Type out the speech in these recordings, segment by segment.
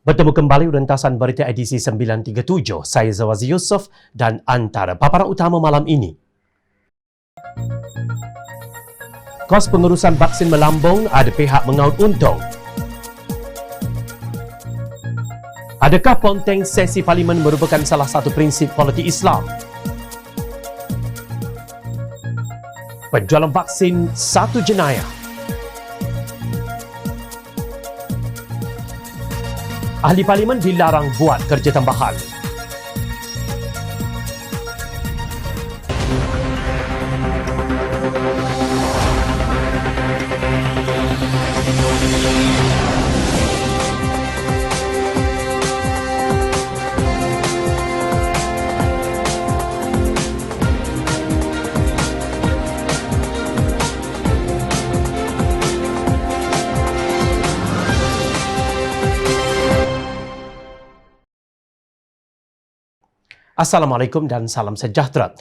Bertemu kembali rentasan berita edisi 937. Saya Zawazi Yusof dan antara paparan utama malam ini. Kos pengurusan vaksin melambung, ada pihak mengaut untung. Adakah ponteng sesi parlimen merupakan salah satu prinsip politik Islam? Penjualan vaksin satu jenayah. Ahli parlimen dilarang buat kerja tambahan. Assalamualaikum dan salam sejahtera.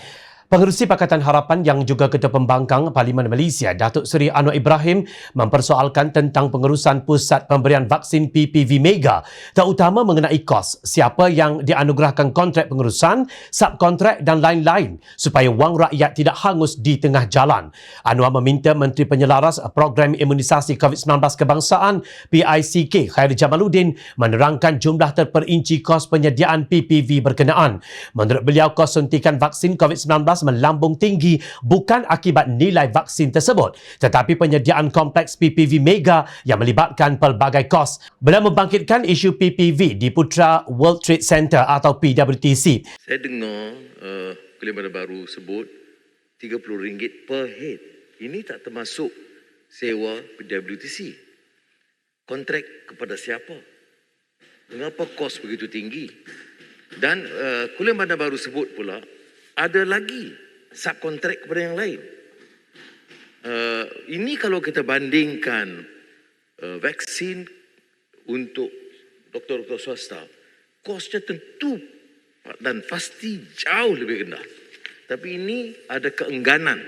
Pengerusi Pakatan Harapan yang juga Ketua Pembangkang Parlimen Malaysia, Datuk Seri Anwar Ibrahim mempersoalkan tentang pengurusan pusat pemberian vaksin PPV Mega, terutama mengenai kos, siapa yang dianugerahkan kontrak pengurusan, subkontrak dan lain-lain supaya wang rakyat tidak hangus di tengah jalan. Anwar meminta Menteri Penyelaras Program Imunisasi COVID-19 Kebangsaan PICK Khairi Jamaluddin menerangkan jumlah terperinci kos penyediaan PPV berkenaan. Menurut beliau, kos suntikan vaksin COVID-19 melambung tinggi bukan akibat nilai vaksin tersebut, tetapi penyediaan kompleks PPV Mega yang melibatkan pelbagai kos. Beliau membangkitkan isu PPV di Putra World Trade Center atau PWTC. Saya dengar Kuliah Bandar Baru sebut RM30 per head. Ini tak termasuk sewa PWTC. Kontrak kepada siapa? Mengapa kos begitu tinggi? Dan Kuliah Bandar Baru sebut pula ada lagi subkontrak kepada yang lain. Ini kalau kita bandingkan vaksin untuk doktor-doktor swasta, kosnya tentu dan pasti jauh lebih rendah. Tapi ini ada keengganan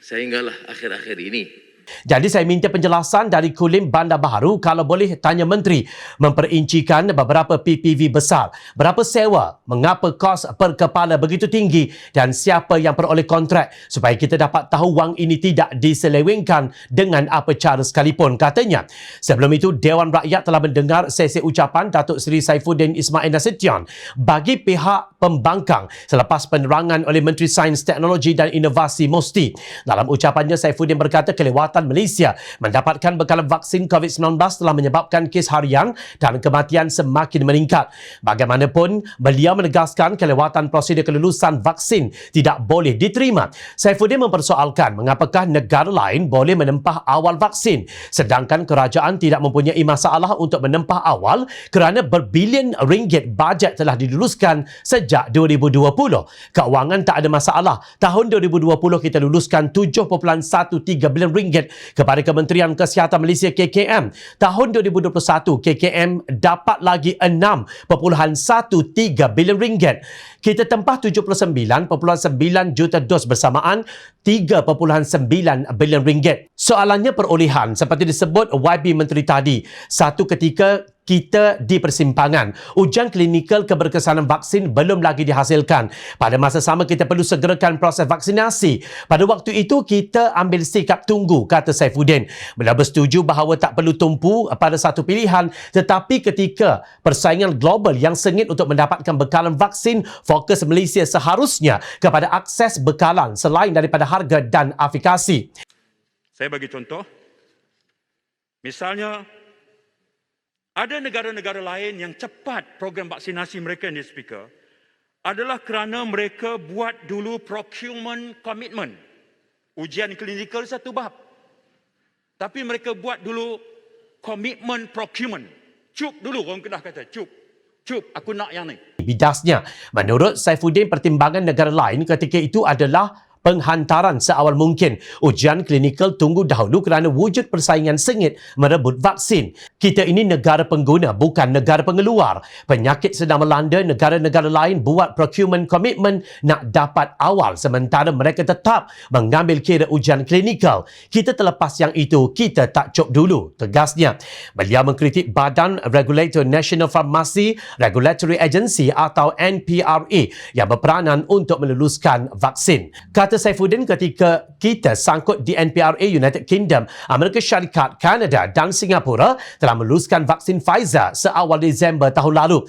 sehinggalah akhir-akhir ini. Jadi saya minta penjelasan dari Kulim Bandar Baru, kalau boleh tanya Menteri memperincikan beberapa PPV besar. Berapa sewa? Mengapa kos per kepala begitu tinggi? Dan siapa yang peroleh kontrak? Supaya kita dapat tahu wang ini tidak diselewengkan dengan apa cara sekalipun, katanya. Sebelum itu, Dewan Rakyat telah mendengar sesi ucapan Datuk Seri Saifuddin Ismail Nasution bagi pihak pembangkang selepas penerangan oleh Menteri Sains, Teknologi dan Inovasi Musti. Dalam ucapannya, Saifuddin berkata kelewatan Malaysia mendapatkan bekalan vaksin COVID-19 telah menyebabkan kes harian dan kematian semakin meningkat. Bagaimanapun, beliau menegaskan kelewatan prosedur kelulusan vaksin tidak boleh diterima. Saifuddin mempersoalkan mengapakah negara lain boleh menempah awal vaksin sedangkan kerajaan tidak mempunyai masalah untuk menempah awal kerana berbilion ringgit bajet telah diluluskan sejak 2020. Keuangan tak ada masalah. Tahun 2020 kita luluskan 7.13 bilion ringgit kepada Kementerian Kesihatan Malaysia KKM. Tahun 2021 KKM dapat lagi 6.13 bilion ringgit. Kita tempah 79.9 juta dos bersamaan 3.9 bilion ringgit. Soalannya perolehan seperti disebut YB Menteri tadi. Satu ketika kita di persimpangan. Ujian klinikal keberkesanan vaksin belum lagi dihasilkan. Pada masa sama, kita perlu segerakan proses vaksinasi. Pada waktu itu, kita ambil sikap tunggu, kata Saifuddin. Beliau bersetuju bahawa tak perlu tumpu pada satu pilihan, tetapi ketika persaingan global yang sengit untuk mendapatkan bekalan vaksin, fokus Malaysia seharusnya kepada akses bekalan selain daripada harga dan efikasi. Saya bagi contoh. Misalnya, ada negara-negara lain yang cepat program vaksinasi mereka, ini speaker, adalah kerana mereka buat dulu procurement commitment. Ujian klinikal satu bab. Tapi mereka buat dulu commitment procurement. Cup dulu, orang Kedah kata, cup. Cup, aku nak yang ni. Bidasnya, menurut Saifuddin, pertimbangan negara lain ketika itu adalah penghantaran seawal mungkin. Ujian klinikal tunggu dahulu kerana wujud persaingan sengit merebut vaksin. Kita ini negara pengguna, bukan negara pengeluar. Penyakit sedang melanda, negara-negara lain buat procurement komitmen nak dapat awal sementara mereka tetap mengambil kira ujian klinikal. Kita terlepas yang itu, kita tak cop dulu, tegasnya. Beliau mengkritik Badan Regulator National Pharmacy Regulatory Agency atau NPRA yang berperanan untuk meluluskan vaksin. Kata Saifuddin, ketika kita sangkut di NPRA, United Kingdom, Amerika Syarikat, Kanada dan Singapura telah meluluskan vaksin Pfizer seawal Disember tahun lalu.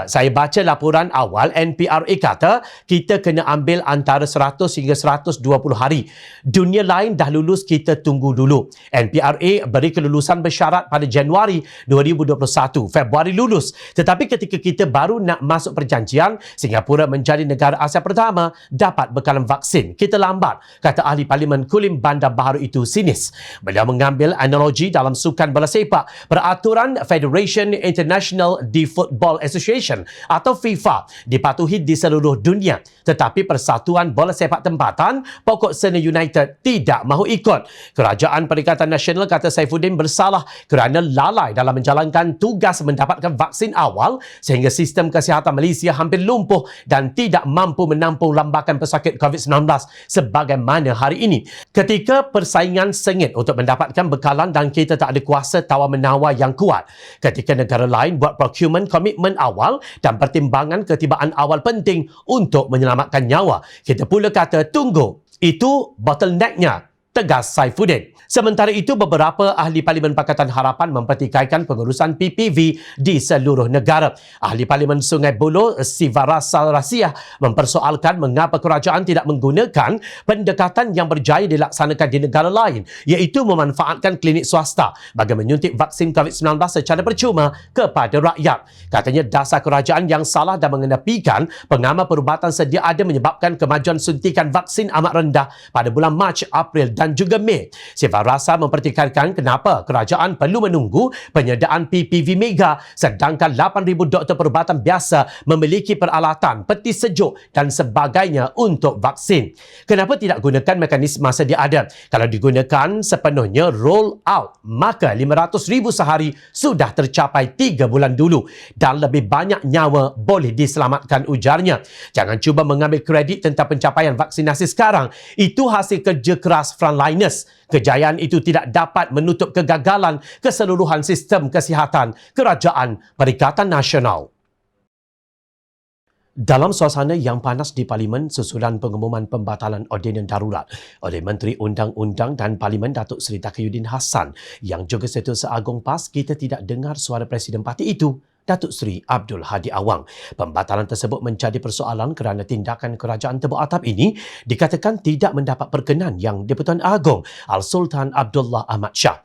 Saya baca laporan awal NPRA kata kita kena ambil antara 100 hingga 120 hari. Dunia lain dah lulus, kita tunggu dulu. NPRA beri kelulusan bersyarat pada Januari 2021, Februari lulus. Tetapi ketika kita baru nak masuk perjanjian, Singapura menjadi negara Asia pertama dapat bekalan vaksin. Kita lambat, kata ahli Parlimen Kulim Bandar Baharu itu sinis. Beliau mengambil analogi dalam sukan bola sepak. Peraturan Federation International di Football Association atau FIFA dipatuhi di seluruh dunia. Tetapi Persatuan Bola Sepak Tempatan Pokok Seni United tidak mahu ikut. Kerajaan Perikatan Nasional, kata Saifuddin, bersalah kerana lalai dalam menjalankan tugas mendapatkan vaksin awal sehingga sistem kesihatan Malaysia hampir lumpuh dan tidak mampu menampung lambakan pesakit COVID-19 sebagaimana hari ini. Ketika persaingan sengit untuk mendapatkan bekalan dan kita tak ada kuasa tawar-menawar yang kuat. Ketika negara lain buat procurement komitmen awal dan pertimbangan ketibaan awal penting untuk menyelamatkan nyawa, kita pula kata tunggu. Itu bottlenecknya, tegas Saifuddin. Sementara itu, beberapa ahli Parlimen Pakatan Harapan mempertikaikan pengurusan PPV di seluruh negara. Ahli Parlimen Sungai Buloh, Sivarasa Rasiah, mempersoalkan mengapa kerajaan tidak menggunakan pendekatan yang berjaya dilaksanakan di negara lain, iaitu memanfaatkan klinik swasta bagi menyuntik vaksin COVID-19 secara percuma kepada rakyat. Katanya dasar kerajaan yang salah dan mengenapikan pengamal perubatan sedia ada menyebabkan kemajuan suntikan vaksin amat rendah pada bulan Mac, April dan juga Mei. Rasa mempertikaikan kenapa kerajaan perlu menunggu penyediaan PPV Mega sedangkan 8,000 doktor perubatan biasa memiliki peralatan, peti sejuk dan sebagainya untuk vaksin. Kenapa tidak gunakan mekanisme sedia ada? Kalau digunakan sepenuhnya roll out, maka 500,000 sehari sudah tercapai 3 bulan dulu dan lebih banyak nyawa boleh diselamatkan, ujarnya. Jangan cuba mengambil kredit tentang pencapaian vaksinasi sekarang. Itu hasil kerja keras frontliners. Kejayaan itu tidak dapat menutup kegagalan keseluruhan sistem kesihatan Kerajaan Perikatan Nasional. Dalam suasana yang panas di Parlimen susulan pengumuman pembatalan ordinan darurat oleh Menteri Undang-Undang dan Parlimen Datuk Seri Taqiyuddin Hassan yang juga Setiausaha Agong PAS, kita tidak dengar suara Presiden Parti itu, Datuk Seri Abdul Hadi Awang. Pembatalan tersebut menjadi persoalan kerana tindakan kerajaan tebuk atap ini dikatakan tidak mendapat perkenan Yang di-Pertuan Agong Al-Sultan Abdullah Ahmad Shah.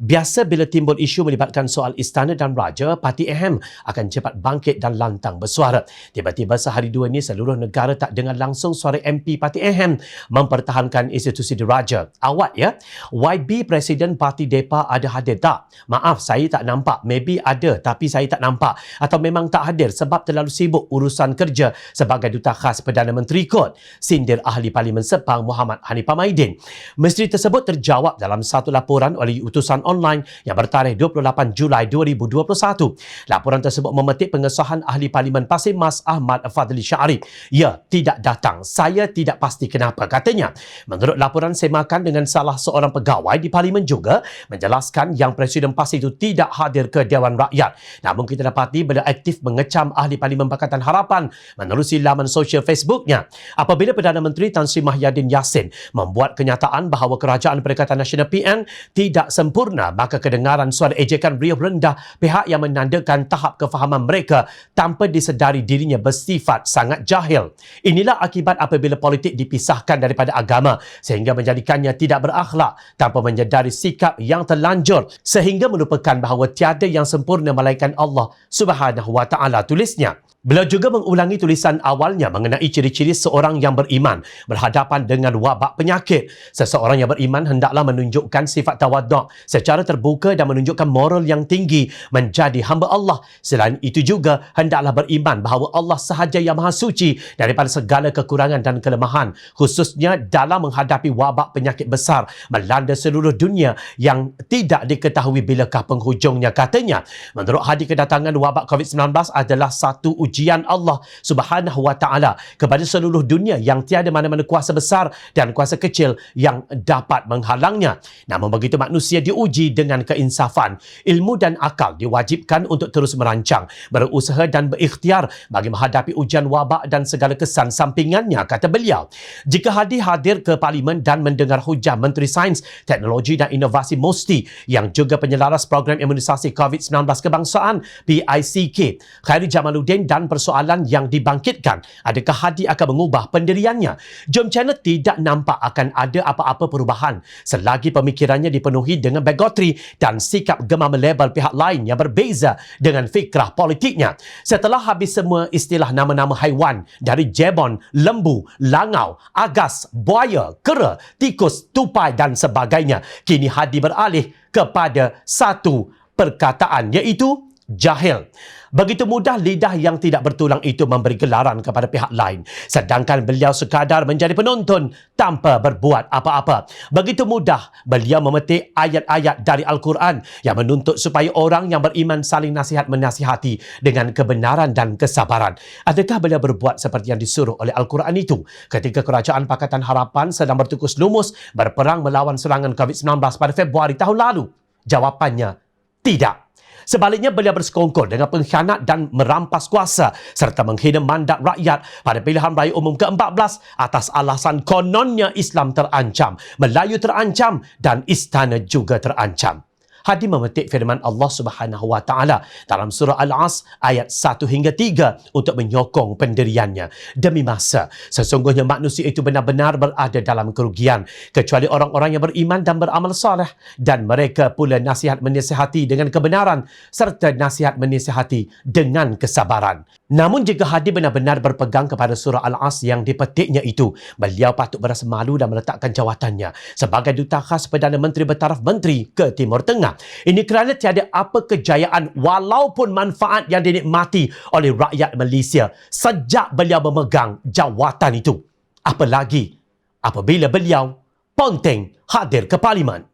Biasa bila timbul isu melibatkan soal istana dan raja, Parti AM akan cepat bangkit dan lantang bersuara. Tiba-tiba sehari dua ini seluruh negara tak dengar langsung suara MP Parti AM mempertahankan institusi diraja. Awak ya, YB Presiden Parti Depa ada hadir tak? Maaf, saya tak nampak. Maybe ada tapi saya tak nampak. Atau memang tak hadir sebab terlalu sibuk urusan kerja sebagai duta khas Perdana Menteri kot. Sindir ahli Parlimen Sepang Muhammad Hanifah Maidin. Misteri tersebut terjawab dalam satu laporan oleh utusan online yang bertarikh 28 Julai 2021. Laporan tersebut memetik pengesahan ahli Parlimen Pasir Mas Ahmad Fadli Syarif. Ya, tidak datang. Saya tidak pasti kenapa, katanya. Menurut laporan semakan dengan salah seorang pegawai di Parlimen juga menjelaskan yang Presiden PAS itu tidak hadir ke Dewan Rakyat. Namun kita dapati beliau aktif mengecam ahli Parlimen Pakatan Harapan menerusi laman sosial Facebooknya. Apabila Perdana Menteri Tan Sri Mahyadin Yassin membuat kenyataan bahawa Kerajaan Perikatan Nasional PN tidak sempurna, maka kedengaran suara ejekan beliau rendah pihak yang menandakan tahap kefahaman mereka tanpa disedari dirinya bersifat sangat jahil. Inilah akibat apabila politik dipisahkan daripada agama sehingga menjadikannya tidak berakhlak tanpa menyedari sikap yang terlanjur sehingga melupakan bahawa tiada yang sempurna melainkan Allah Subhanahu wa Ta'ala, tulisnya. Beliau juga mengulangi tulisan awalnya mengenai ciri-ciri seorang yang beriman berhadapan dengan wabak penyakit. Seseorang yang beriman hendaklah menunjukkan sifat tawaduk secara terbuka dan menunjukkan moral yang tinggi menjadi hamba Allah. Selain itu juga hendaklah beriman bahawa Allah sahaja yang maha suci daripada segala kekurangan dan kelemahan, khususnya dalam menghadapi wabak penyakit besar melanda seluruh dunia yang tidak diketahui bilakah penghujungnya. Katanya, menurut hadis kedatangan wabak COVID-19 adalah satu ujian Allah Subhanahu wa taala kepada seluruh dunia yang tiada mana-mana kuasa besar dan kuasa kecil yang dapat menghalangnya. Namun begitu manusia diuji dengan keinsafan, ilmu dan akal diwajibkan untuk terus merancang, berusaha dan berikhtiar bagi menghadapi ujian wabak dan segala kesan sampingannya, kata beliau. Jika hadir ke Parlimen dan mendengar hujah Menteri Sains, Teknologi dan Inovasi Musti yang juga penyelaras program imunisasi COVID-19 kebangsaan PICK, Khairi Jamaluddin, dan persoalan yang dibangkitkan, adakah Hadi akan mengubah pendiriannya? Jom Channel tidak nampak akan ada apa-apa perubahan selagi pemikirannya dipenuhi dengan bigotry dan sikap gemar melabel pihak lain yang berbeza dengan fikrah politiknya. Setelah habis semua istilah nama-nama haiwan dari jebon, lembu, langau, agas, buaya, kera, tikus, tupai dan sebagainya, kini Hadi beralih kepada satu perkataan, iaitu jahil. Begitu mudah lidah yang tidak bertulang itu memberi gelaran kepada pihak lain, sedangkan beliau sekadar menjadi penonton tanpa berbuat apa-apa. Begitu mudah beliau memetik ayat-ayat dari Al-Quran yang menuntut supaya orang yang beriman saling nasihat-menasihati dengan kebenaran dan kesabaran. Adakah beliau berbuat seperti yang disuruh oleh Al-Quran itu ketika Kerajaan Pakatan Harapan sedang bertukus lumus berperang melawan serangan COVID-19 pada Februari tahun lalu? Jawapannya, tidak. Sebaliknya, beliau bersekongkol dengan pengkhianat dan merampas kuasa serta menghina mandat rakyat pada pilihan raya umum ke-14 atas alasan kononnya Islam terancam, Melayu terancam dan istana juga terancam. Hadi memetik firman Allah Subhanahu wa taala dalam surah Al-As ayat 1 hingga 3 untuk menyokong pendiriannya. Demi masa, sesungguhnya manusia itu benar-benar berada dalam kerugian kecuali orang-orang yang beriman dan beramal soleh, dan mereka pula nasihat menasihati dengan kebenaran serta nasihat menasihati dengan kesabaran. Namun jika Hadi benar-benar berpegang kepada surah Al-As yang dipetiknya itu, beliau patut berasa malu dan meletakkan jawatannya sebagai duta khas Perdana Menteri bertaraf menteri ke Timur Tengah. Ini kerana tiada apa kejayaan walaupun manfaat yang dinikmati oleh rakyat Malaysia sejak beliau memegang jawatan itu. Apalagi apabila beliau ponteng hadir ke Parlimen.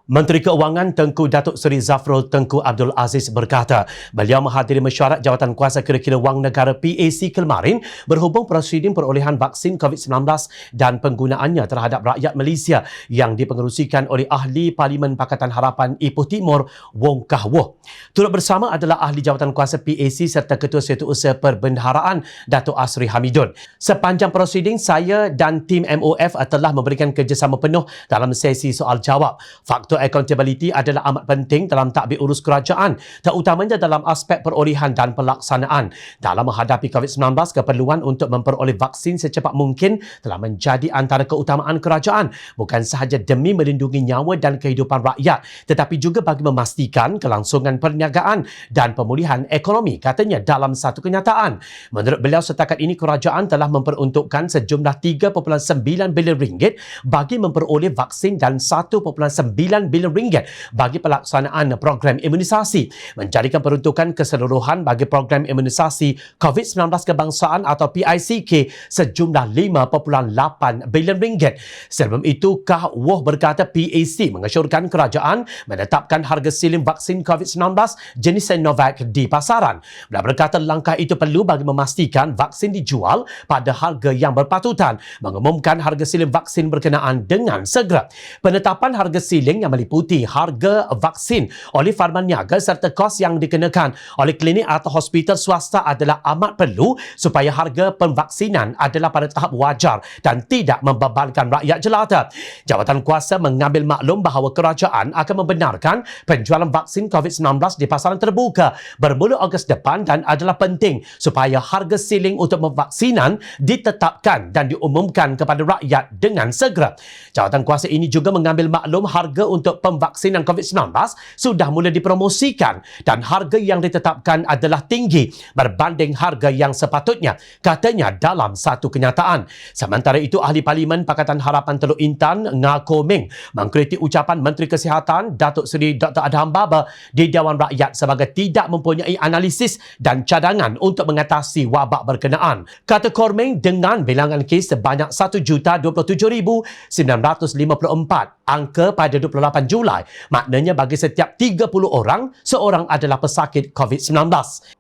Menteri Keuangan Tengku Datuk Seri Zafrul Tengku Abdul Aziz berkata, beliau menghadiri mesyuarat Jawatan Kuasa Kira-kira Wang Negara PAC kemarin berhubung prosedur perolehan vaksin COVID-19 dan penggunaannya terhadap rakyat Malaysia yang dipengerusikan oleh Ahli Parlimen Pakatan Harapan Ipoh Timur, Wong Kah Woh. Turut bersama adalah Ahli Jawatan Kuasa PAC serta Ketua Setiausaha Perbendaharaan Datuk Asri Hamidun. Sepanjang prosedur, saya dan tim MOF telah memberikan kerjasama penuh dalam sesi soal jawab. Faktor accountability adalah amat penting dalam tadbir urus kerajaan, terutamanya dalam aspek perolehan dan pelaksanaan. Dalam menghadapi COVID-19, keperluan untuk memperoleh vaksin secepat mungkin telah menjadi antara keutamaan kerajaan, bukan sahaja demi melindungi nyawa dan kehidupan rakyat, tetapi juga bagi memastikan kelangsungan perniagaan dan pemulihan ekonomi, katanya dalam satu kenyataan. Menurut beliau, setakat ini kerajaan telah memperuntukkan sejumlah 3.9 bilion ringgit bagi memperoleh vaksin dan 1.9 bilion ringgit bagi pelaksanaan program imunisasi, menjadikan peruntukan keseluruhan bagi program imunisasi COVID-19 kebangsaan atau PICK sejumlah 5.8 bilion ringgit. Sebelum itu, Kah Woh berkata PAC mengesyorkan kerajaan menetapkan harga siling vaksin COVID-19 jenis Sinovac di pasaran. Beliau berkata langkah itu perlu bagi memastikan vaksin dijual pada harga yang berpatutan, mengumumkan harga siling vaksin berkenaan dengan segera. Penetapan harga siling yang meliputi harga vaksin oleh farma niaga serta kos yang dikenakan oleh klinik atau hospital swasta adalah amat perlu supaya harga pemvaksinan adalah pada tahap wajar dan tidak membebankan rakyat jelata. Jawatan kuasa mengambil maklum bahawa kerajaan akan membenarkan penjualan vaksin COVID-19 di pasaran terbuka bermula Ogos depan dan adalah penting supaya harga siling untuk pemvaksinan ditetapkan dan diumumkan kepada rakyat dengan segera. Jawatan kuasa ini juga mengambil maklum harga untuk pemvaksinan COVID-19 sudah mula dipromosikan dan harga yang ditetapkan adalah tinggi berbanding harga yang sepatutnya, katanya dalam satu kenyataan. Sementara itu, Ahli Parlimen Pakatan Harapan Teluk Intan, Nga Ko Ming, mengkritik ucapan Menteri Kesihatan Datuk Seri Dr. Adham Baba di Dewan Rakyat sebagai tidak mempunyai analisis dan cadangan untuk mengatasi wabak berkenaan. Kata Korming, dengan bilangan kes sebanyak 1,027,954 angka pada 28 Julai, maknanya bagi setiap 30 orang, seorang adalah pesakit COVID-19.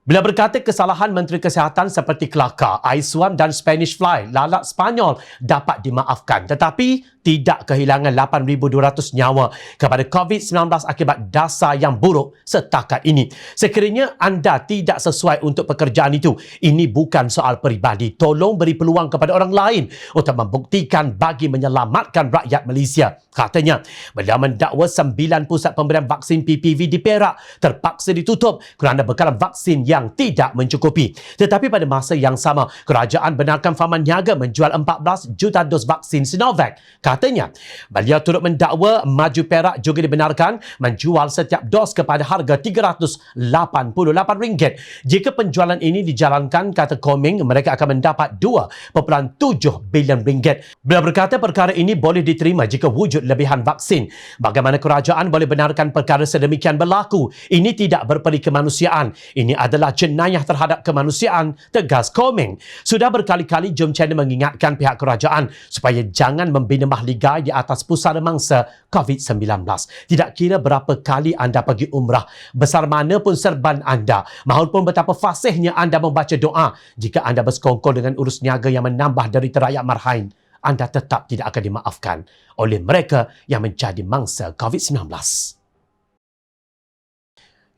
Bila berkata kesalahan Menteri Kesihatan seperti kelakar, ais swab dan Spanish fly, lalat Spanyol dapat dimaafkan, tetapi tidak kehilangan 8,200 nyawa kepada COVID-19 akibat dasar yang buruk setakat ini. Sekiranya anda tidak sesuai untuk pekerjaan itu, ini bukan soal peribadi. Tolong beri peluang kepada orang lain untuk membuktikan bagi menyelamatkan rakyat Malaysia, katanya. Beliau mendakwa 9 pusat pemberian vaksin PPV di Perak terpaksa ditutup kerana bekalan vaksin yang tidak mencukupi. Tetapi pada masa yang sama, kerajaan benarkan fahaman niaga menjual 14 juta dos vaksin Sinovac. Katanya, beliau turut mendakwa Maju Perak juga dibenarkan menjual setiap dos kepada harga RM388. Jika penjualan ini dijalankan, kata Koming, mereka akan mendapat RM2.7 bilion. Beliau berkata perkara ini boleh diterima jika wujud lebihan vaksin. Bagaimana kerajaan boleh benarkan perkara sedemikian berlaku? Ini tidak berperi kemanusiaan. Ini adalah jenayah terhadap kemanusiaan, tegas Koming. Sudah berkali-kali Jom Channel mengingatkan pihak kerajaan supaya jangan membina mahligai di atas pusara mangsa COVID-19. Tidak kira berapa kali anda pergi umrah, besar mana pun serban anda, maupun betapa fasihnya anda membaca doa, jika anda bersekongkol dengan urus niaga yang menambah derita rakyat marhain, anda tetap tidak akan dimaafkan oleh mereka yang menjadi mangsa COVID-19.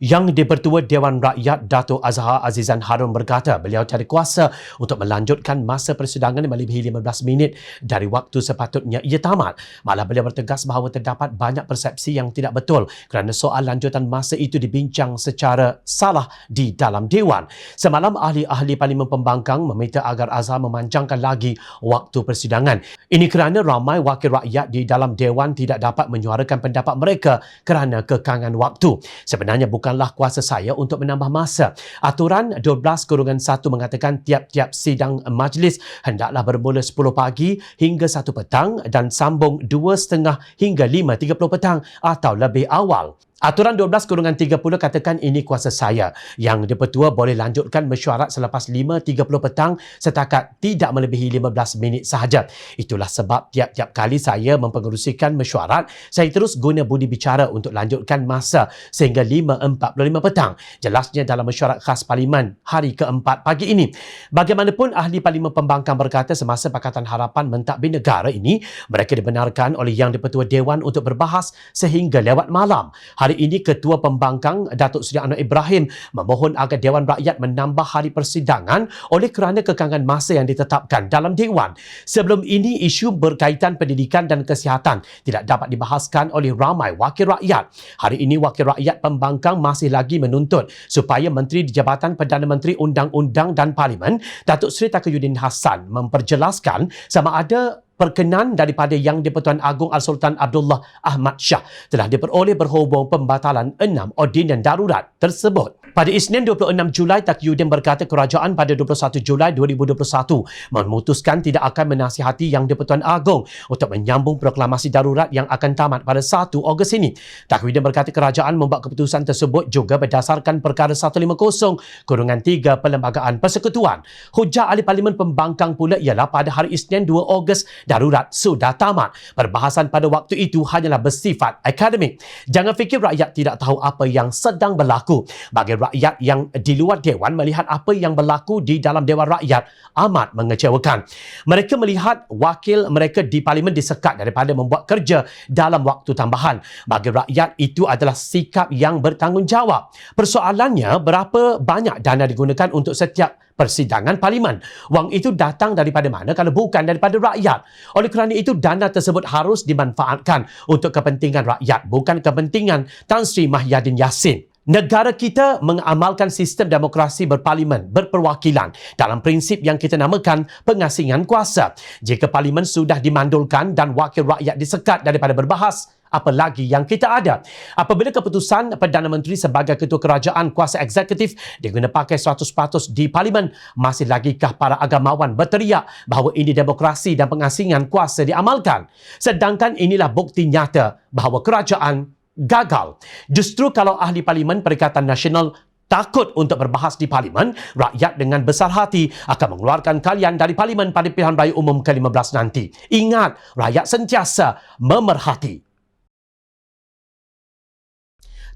Yang di-Pertua Dewan Rakyat Dato' Azhar Azizan Harun berkata beliau tiada kuasa untuk melanjutkan masa persidangan melebihi 15 minit dari waktu sepatutnya ia tamat. Malah beliau bertegas bahawa terdapat banyak persepsi yang tidak betul kerana soal lanjutan masa itu dibincang secara salah di dalam Dewan. Semalam ahli-ahli Parlimen Pembangkang meminta agar Azhar memanjangkan lagi waktu persidangan. Ini kerana ramai wakil rakyat di dalam Dewan tidak dapat menyuarakan pendapat mereka kerana kekangan waktu. Sebenarnya bukanlah kuasa saya untuk menambah masa. Aturan 12/1 mengatakan tiap-tiap sidang majlis hendaklah bermula 10 pagi hingga 1 petang dan sambung 2.30 hingga 5.30 petang atau lebih awal. Aturan 12/30 katakan ini kuasa saya. Yang di-Pertua boleh lanjutkan mesyuarat selepas 5.30 petang setakat tidak melebihi 15 minit sahaja. Itulah sebab tiap-tiap kali saya mempengerusikan mesyuarat, saya terus guna budi bicara untuk lanjutkan masa sehingga 5.45 petang. Jelasnya dalam mesyuarat khas Parlimen hari keempat pagi ini. Bagaimanapun, ahli Parlimen Pembangkang berkata semasa Pakatan Harapan mentadbir negara ini, mereka dibenarkan oleh Yang di-Pertua Dewan untuk berbahas sehingga lewat malam. Hari ini, Ketua Pembangkang Datuk Seri Anwar Ibrahim memohon agar Dewan Rakyat menambah hari persidangan oleh kerana kekangan masa yang ditetapkan dalam Dewan. Sebelum ini, isu berkaitan pendidikan dan kesihatan tidak dapat dibahaskan oleh ramai wakil rakyat. Hari ini, wakil rakyat Pembangkang masih lagi menuntut supaya Menteri di Jabatan Perdana Menteri Undang-Undang dan Parlimen, Datuk Seri Taqiyuddin Hassan, memperjelaskan sama ada perkenan daripada Yang di-Pertuan Agong Al-Sultan Abdullah Ahmad Shah telah diperoleh berhubung pembatalan 6 ordinan darurat tersebut. Pada Isnin 26 Julai, Taqiyuddin berkata kerajaan pada 21 Julai 2021 memutuskan tidak akan menasihati Yang di-Pertuan Agong untuk menyambung proklamasi darurat yang akan tamat pada 1 Ogos ini. Taqiyuddin berkata kerajaan membuat keputusan tersebut juga berdasarkan perkara 150/3 Perlembagaan Persekutuan. Hujah ahli Parlimen Pembangkang pula ialah pada hari Isnin 2 Ogos darurat sudah tamat. Perbahasan pada waktu itu hanyalah bersifat akademik. Jangan fikir rakyat tidak tahu apa yang sedang berlaku. Bagi rakyat yang di luar Dewan melihat apa yang berlaku di dalam Dewan Rakyat amat mengecewakan. Mereka melihat wakil mereka di Parlimen disekat daripada membuat kerja dalam waktu tambahan. Bagi rakyat, itu adalah sikap yang bertanggungjawab. Persoalannya, berapa banyak dana digunakan untuk setiap persidangan Parlimen? Wang itu datang daripada mana kalau bukan daripada rakyat? Oleh kerana itu, dana tersebut harus dimanfaatkan untuk kepentingan rakyat, bukan kepentingan Tan Sri Mahyadin Yassin. Negara kita mengamalkan sistem demokrasi berparlimen, berperwakilan dalam prinsip yang kita namakan pengasingan kuasa. Jika Parlimen sudah dimandulkan dan wakil rakyat disekat daripada berbahas, apalagi yang kita ada. Apabila keputusan Perdana Menteri sebagai ketua kerajaan kuasa eksekutif diguna pakai 100% di Parlimen, masih lagikah para agamawan berteriak bahawa ini demokrasi dan pengasingan kuasa diamalkan? Sedangkan inilah bukti nyata bahawa kerajaan gagal. Justru kalau ahli Parlimen Perikatan Nasional takut untuk berbahas di Parlimen, rakyat dengan besar hati akan mengeluarkan kalian dari Parlimen pada pilihan raya umum ke-15 nanti. Ingat, rakyat sentiasa memerhati.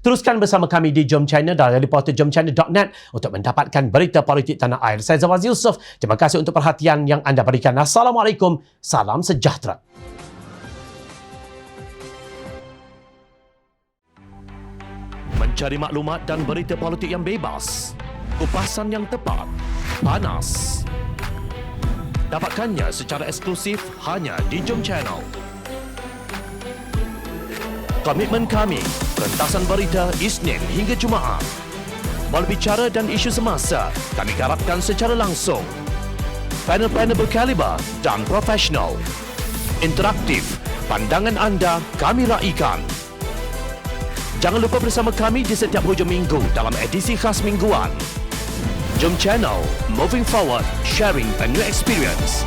Teruskan bersama kami di Jom China dari reporter jomchina.net untuk mendapatkan berita politik tanah air. Saya Zawaz Yusof. Terima kasih untuk perhatian yang anda berikan. Assalamualaikum. Salam sejahtera. Mencari maklumat dan berita politik yang bebas, kupasan yang tepat, panas. Dapatkannya secara eksklusif hanya di Jom Channel. Komitmen kami, pentasan berita Isnin hingga Jumaat. Berbicara dan isu semasa, kami garapkan secara langsung. Panel-panel berkaliber dan profesional. Interaktif, pandangan anda kami raikan. Jangan lupa bersama kami di setiap hujung minggu dalam edisi khas mingguan. Jom Channel, moving forward, sharing a new experience.